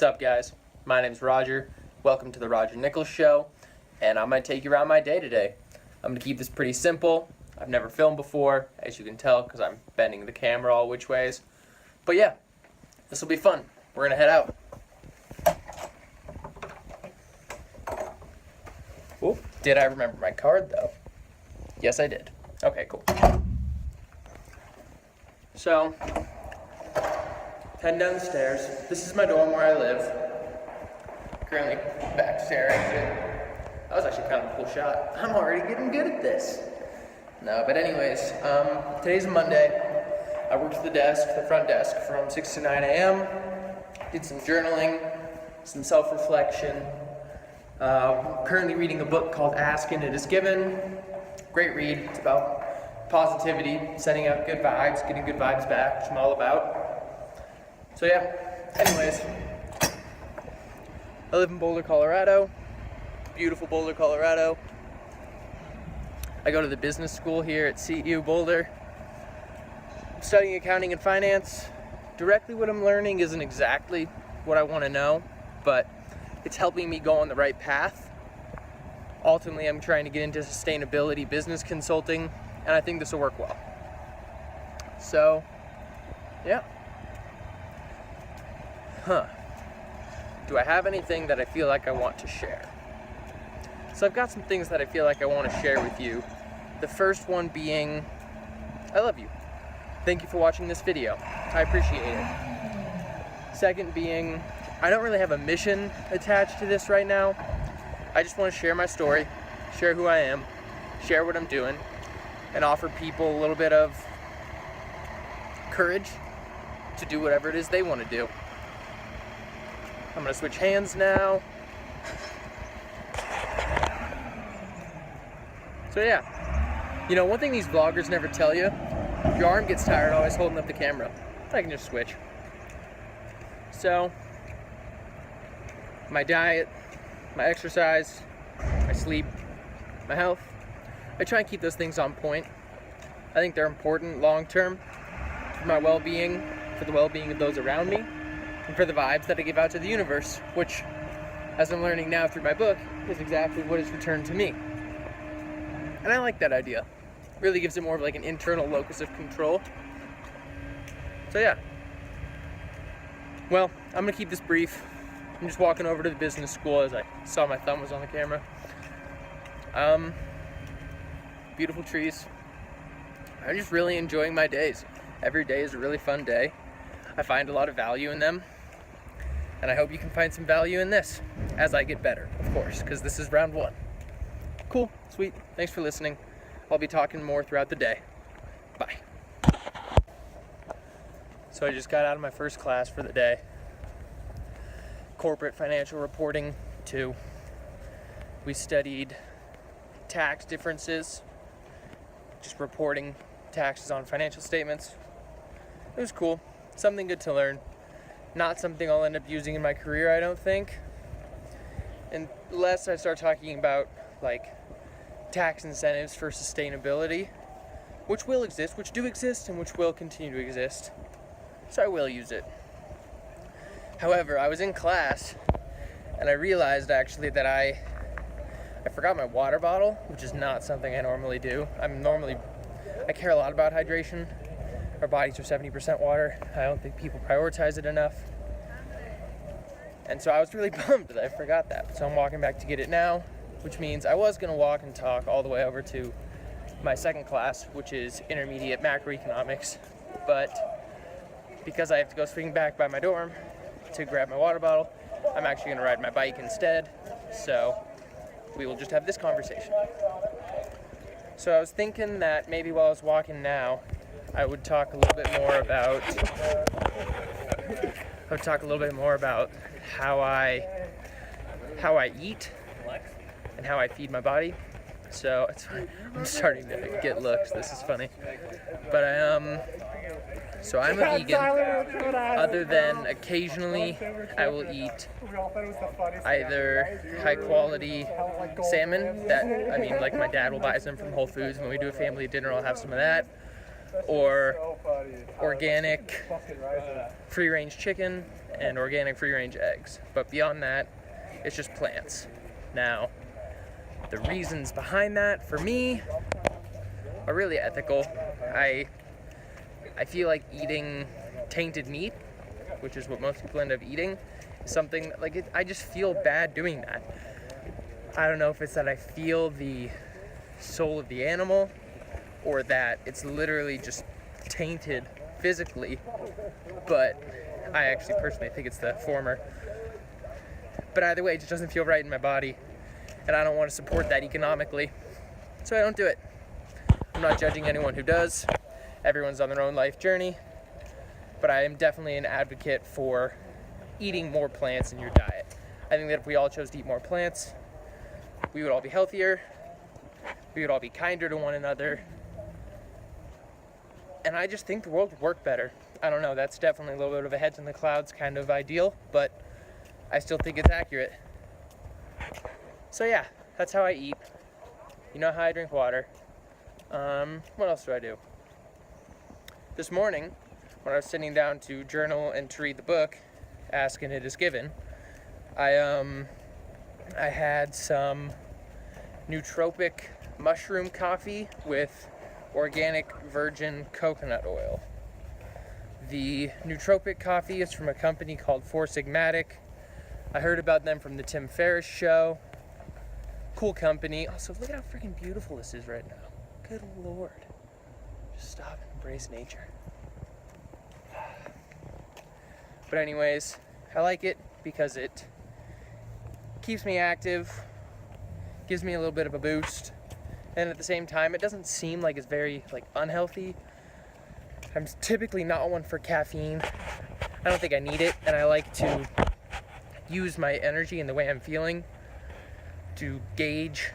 What's up, guys? My name's Roger. Welcome to the Roger Nichols Show, and I'm going to take you around my day today. I'm going to keep this pretty simple. I've never filmed before, as you can tell, because I'm bending the camera all which ways. But yeah, this will be fun. We're going to head out. Oh, did I remember my card, though? Yes, I did. Okay, cool. So, heading down the stairs. This is my dorm where I live. Currently back stair exit. That was actually kind of a cool shot. I'm already getting good at this. No, but anyways, today's Monday. I worked at the front desk, from 6 to 9 a.m. Did some journaling, some self-reflection. Currently reading a book called Ask and It Is Given. Great read. It's about positivity, sending out good vibes, getting good vibes back, which I'm all about. So yeah, anyways, I live in Boulder, Colorado. Beautiful Boulder, Colorado. I go to the business school here at CU Boulder. I'm studying accounting and finance. Directly what I'm learning isn't exactly what I want to know, but it's helping me go on the right path. Ultimately, I'm trying to get into sustainability business consulting, and I think this will work well. So, yeah. Do I have anything that I feel like I want to share? So I've got some things that I feel like I want to share with you. The first one being, I love you. Thank you for watching this video. I appreciate it. Second being, I don't really have a mission attached to this right now. I just want to share my story, share who I am, share what I'm doing, and offer people a little bit of courage to do whatever it is they want to do. I'm going to switch hands now. So yeah, you know, one thing these vloggers never tell you, if your arm gets tired always holding up the camera, I can just switch. So, my diet, my exercise, my sleep, my health, I try and keep those things on point. I think they're important long term for my well-being, for the well-being of those around me, and for the vibes that I give out to the universe, which, as I'm learning now through my book, is exactly what is returned to me. And I like that idea. It really gives it more of like an internal locus of control. So yeah. Well, I'm gonna keep this brief. I'm just walking over to the business school as I saw my thumb was on the camera. Beautiful trees. I'm just really enjoying my days. Every day is a really fun day. I find a lot of value in them. And I hope you can find some value in this as I get better, of course, because this is round 1. Cool, sweet. Thanks for listening. I'll be talking more throughout the day. Bye. So I just got out of my first class for the day. Corporate financial reporting 2. We studied tax differences, just reporting taxes on financial statements. It was cool. Something good to learn. Not something I'll end up using in my career, I don't think. Unless I start talking about like tax incentives for sustainability, which will exist, which do exist, and which will continue to exist. So I will use it. However, I was in class and I realized actually that I forgot my water bottle, which is not something I normally do. I care a lot about hydration. Our bodies are 70% water. I don't think people prioritize it enough. And so I was really bummed that I forgot that. So I'm walking back to get it now, which means I was going to walk and talk all the way over to my second class, which is intermediate macroeconomics. But because I have to go swing back by my dorm to grab my water bottle, I'm actually going to ride my bike instead. So we will just have this conversation. So I was thinking that maybe while I was walking now, I would talk a little bit more about how I eat and how I feed my body. So I'm starting to get looks. This is funny, but so I'm a vegan. Other than occasionally, I will eat either high quality salmon like my dad will buy some from Whole Foods. When we do a family dinner, I'll have some of that. or organic free-range chicken and organic free-range eggs. But beyond that, it's just plants. Now, the reasons behind that for me are really ethical. I feel like eating tainted meat, which is what most people end up eating, is something like I just feel bad doing that. I don't know if it's that I feel the soul of the animal or that it's literally just tainted physically, but I actually personally think it's the former. But either way, it just doesn't feel right in my body, and I don't want to support that economically, so I don't do it. I'm not judging anyone who does. Everyone's on their own life journey, but I am definitely an advocate for eating more plants in your diet. I think that if we all chose to eat more plants, we would all be healthier, we would all be kinder to one another, and I just think the world would work better. I don't know, that's definitely a little bit of a heads in the clouds kind of ideal, but I still think it's accurate. So yeah, that's how I eat. You know how I drink water. What else do I do? This morning, when I was sitting down to journal and to read the book, Ask and It Is Given, I had some nootropic mushroom coffee with organic virgin coconut oil. The nootropic coffee is from a company called Four Sigmatic. I heard about them from the Tim Ferriss show. Cool company. Also, look at how freaking beautiful this is right now. Good Lord. Just stop and embrace nature. But anyways, I like it because it keeps me active, gives me a little bit of a boost, and at the same time, it doesn't seem like it's very unhealthy. I'm typically not one for caffeine. I don't think I need it, and I like to use my energy and the way I'm feeling to gauge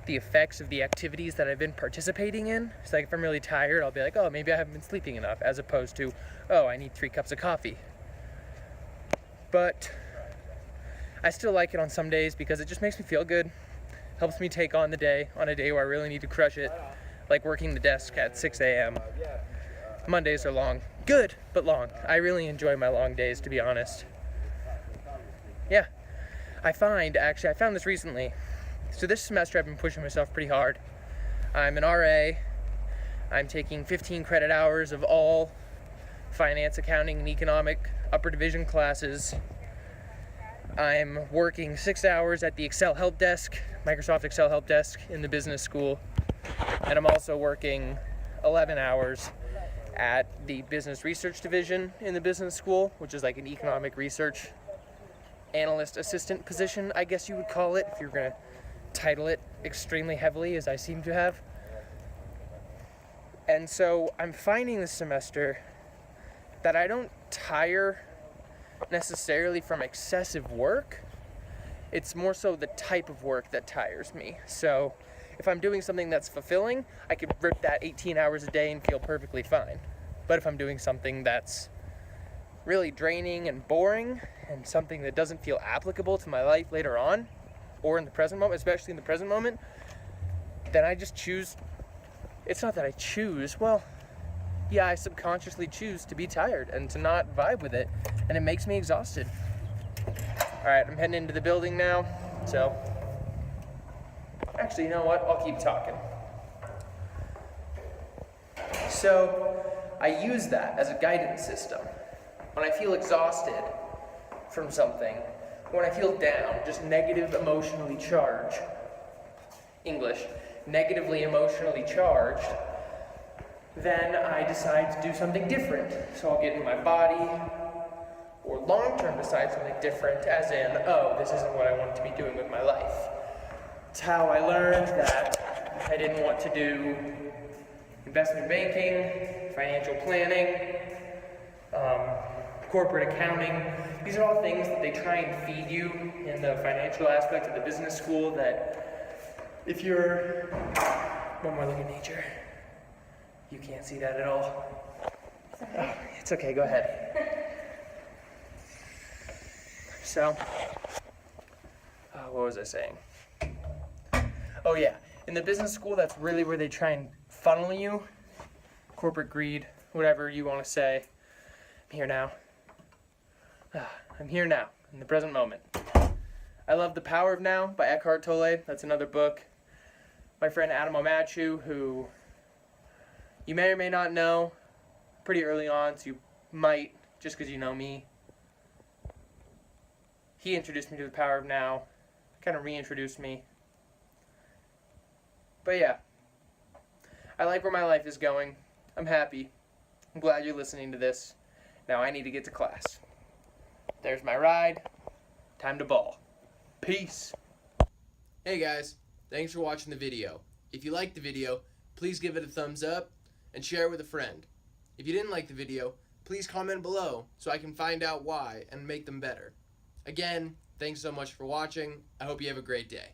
the effects of the activities that I've been participating in. So if I'm really tired, I'll be like, oh, maybe I haven't been sleeping enough, as opposed to, oh, I need 3 cups of coffee. But I still like it on some days because it just makes me feel good. Helps me take on the day on a day where I really need to crush it, like working the desk at 6 a.m. Mondays are long. Good, but long. I really enjoy my long days, to be honest. Yeah. I found this recently. So this semester I've been pushing myself pretty hard. I'm an RA. I'm taking 15 credit hours of all finance, accounting, and economic upper division classes. I'm working 6 hours at the Excel help desk, Microsoft Excel help desk in the business school. And I'm also working 11 hours at the business research division in the business school, which is like an economic research analyst assistant position, I guess you would call it, if you're going to title it extremely heavily, as I seem to have. And so I'm finding this semester that I don't tire necessarily from excessive work. It's more so the type of work that tires me. So if I'm doing something that's fulfilling, I could rip that 18 hours a day and feel perfectly fine. But if I'm doing something that's really draining and boring and something that doesn't feel applicable to my life later on or in the present moment, especially in the present moment, then I just choose. It's not that I choose, well, yeah, I subconsciously choose to be tired and to not vibe with it, and it makes me exhausted. Alright, I'm heading into the building now, so actually, you know what? I'll keep talking. So I use that as a guidance system. When I feel exhausted from something, when I feel down, just negative emotionally charged, English, negatively emotionally charged, then I decide to do something different. So I'll get in my body, or long-term decide something different, as in, oh, this isn't what I want to be doing with my life. It's how I learned that I didn't want to do investment banking, financial planning, corporate accounting. These are all things that they try and feed you in the financial aspect of the business school, that if you're, one more look at nature. You can't see that at all. Oh, it's okay, go ahead. So, what was I saying? Oh yeah, in the business school, that's really where they try and funnel you corporate greed, whatever you want to say. I'm here now. I'm here now, in the present moment. I love The Power of Now by Eckhart Tolle. That's another book. My friend Adam Omachu, who you may or may not know pretty early on, so you might, just because you know me. He introduced me to The Power of Now, kind of reintroduced me. But yeah, I like where my life is going. I'm happy. I'm glad you're listening to this. Now I need to get to class. There's my ride. Time to ball. Peace. Hey guys, thanks for watching the video. If you liked the video, please give it a thumbs up and share it with a friend. If you didn't like the video, please comment below so I can find out why and make them better. Again, thanks so much for watching. I hope you have a great day.